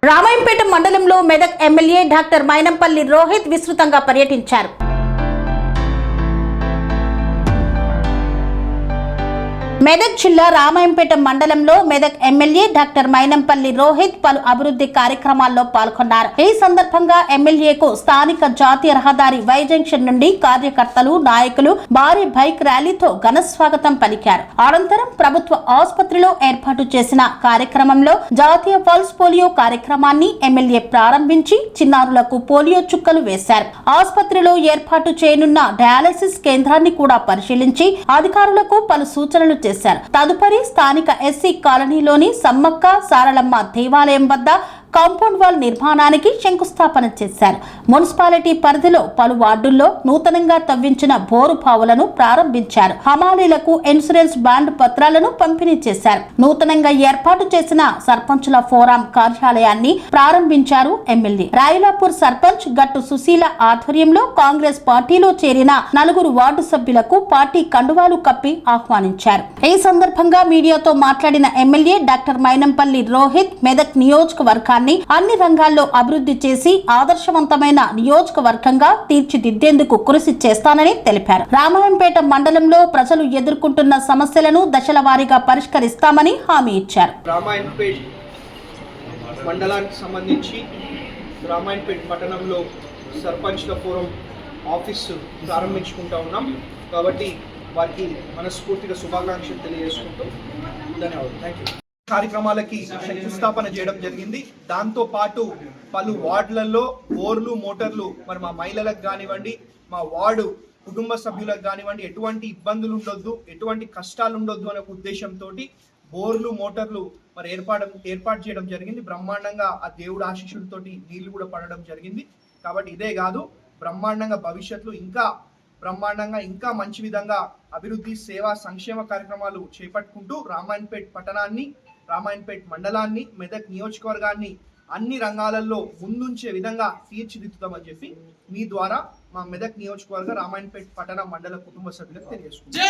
రామాయంపేట మండలంలో Medak MLA doctor Mynampally Rohit విస్తృతంగా పర్యటించారు. మెదక్ జిల్లా రామాయంపేట మండలంలో మెదక్ ఎమ్మెల్యే డాక్టర్ మైనంపల్లి రోహిత్ పలు అభివృద్ధి కార్యక్రమాల్లో పాల్గొన్నారు. ఈ సందర్భంగా ఎమ్మెల్యేకు స్థానిక జాతీయ రహదారి వై జంక్షన్ నుండి కార్యకర్తలు, నాయకులు భారీ బైక్ ర్యాలీతో ఘన స్వాగతం పలికారు. అనంతరం ప్రభుత్వ ఆసుపత్రిలో ఏర్పాటు చేసిన కార్యక్రమంలో జాతీయ పల్స్ పోలియో కార్యక్రమాన్ని ఎమ్మెల్యే ప్రారంభించి చిన్నారులకు పోలియో చుక్కలు వేశారు. ఆసుపత్రిలో ఏర్పాటు చేయనున్న డయాలసిస్ కేంద్రాన్ని కూడా పరిశీలించి అధికారులకు పలు సూచనలు చేశారు. తదుపరి స్థానిక ఎస్సీ కాలనీలోని సమ్మక్క సారలమ్మ దేవాలయం వద్ద కాంపౌండ్ వాల్ నిర్మాణానికి శంకుస్థాపన చేశారు. మున్సిపాలిటీ పరిధిలో పలు వార్డుల్లో నూతనంగా తవ్వించిన బోరు బావులను ప్రారంభించారు. హమాలీలకు ఇన్సూరెన్స్ బాండ్ పత్రాలను పంపిణీ చేశారు. నూతనంగా ఏర్పాటు చేసిన సర్పంచుల ఫోరం కార్యాలయాన్ని ప్రారంభించారు ఎమ్మెల్యే. రాయలాపూర్ సర్పంచ్ గట్టు సుశీల ఆధ్వర్యంలో కాంగ్రెస్ పార్టీలో చేరిన 4 వార్డు సభ్యులకు పార్టీ కండువాలు కప్పి ఆహ్వానించారు. ఈ సందర్భంగా మీడియాతో మాట్లాడిన ఎమ్మెల్యే డాక్టర్ మైనంపల్లి రోహిత్ మెదక్ నియోజకవర్గాన్ని అన్ని రంగాల్లో అభివృద్ధి చేసి ఆదర్శవంతమైన నియోజకవర్గంగా తీర్చిదిద్దేందుకు కృషి చేస్తానని తెలిపారు. రామాయంపేట మండలంలో ప్రజలు ఎదుర్కొంటున్న సమస్యలను దశల వారీగా పరిష్కరిస్తామని హామీ ఇచ్చారు. రామాయంపేట మండలానికి సంబంధించి రామాయంపేట పట్టణంలో సర్పంచ్ల ఫోరం ఆఫీసు ప్రారంభించుకుంటా ఉన్నాం కాబట్టి వారికి మనస్ఫూర్తిగా శుభాకాంక్షలు తెలియజేసుకుంటూ ధన్యవాదాలు. Thank you. కార్యక్రమాలకి శంకుస్థాపన చేయడం జరిగింది. దాంతో పాటు పలు వార్డులలో బోర్లు, మోటార్లు మరి మా మహిళలకు కానివ్వండి, మా వార్డు కుటుంబ సభ్యులకు కానివ్వండి ఎటువంటి ఇబ్బందులు ఉండొద్దు, ఎటువంటి కష్టాలు ఉండొద్దు అనే ఉద్దేశంతో బోర్లు, మోటార్లు మరి ఏర్పాటు చేయడం జరిగింది. బ్రహ్మాండంగా ఆ దేవుడు ఆశీస్సులతోటి నీళ్లు కూడా పడడం జరిగింది. కాబట్టి ఇదే కాదు, బ్రహ్మాండంగా భవిష్యత్తులో ఇంకా మంచి విధంగా అభివృద్ధి, సేవా, సంక్షేమ కార్యక్రమాలు చేపట్టుకుంటూ రామాయంపేట పట్టణాన్ని, రామాయంపేట మండలాన్ని, మెదక్ నియోజకవర్గాన్ని అన్ని రంగాలలో ముందుంచే విధంగా తీర్చిదిద్దుతామని చెప్పి మీ ద్వారా మా మెదక్ నియోజకవర్గ రామాయంపేట పట్టణ మండల కుటుంబ సభ్యులకు తెలియజేసుకుంటాం.